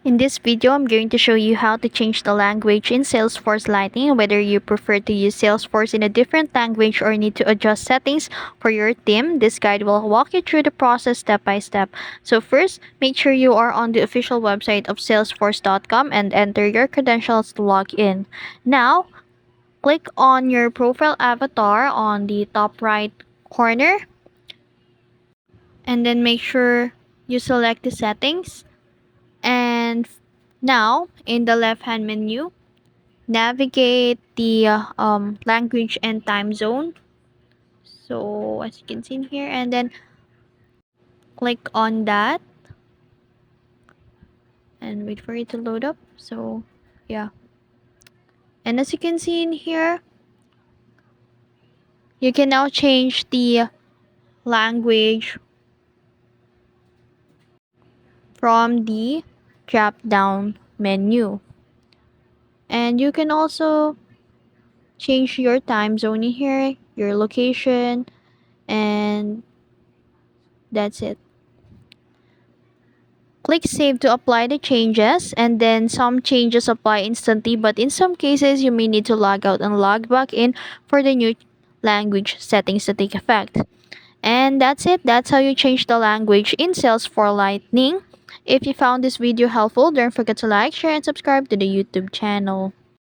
In this video, I'm going to show you how to change the language in Salesforce Lightning, whether you prefer to use Salesforce in a different language or need to adjust settings for your team. This guide will walk you through the process step by step. So first, make sure you are on the official website of salesforce.com and enter your credentials to log in. Now, click on your profile avatar on the top right corner and then make sure you select the settings. And now, in the left-hand menu, navigate the language and time zone. So, as you can see in here, and then click on that and wait for it to load up. So, yeah. And as you can see in here, you can now change the language from the drop-down menu. And you can also change your time zone in here, your location, and that's it. Click Save to apply the changes, and then some changes apply instantly, but in some cases you may need to log out and log back in for the new language settings to take effect. And that's it. That's how you change the language in Salesforce Lightning. If you found this video helpful, don't forget to like, share, and subscribe to the YouTube channel.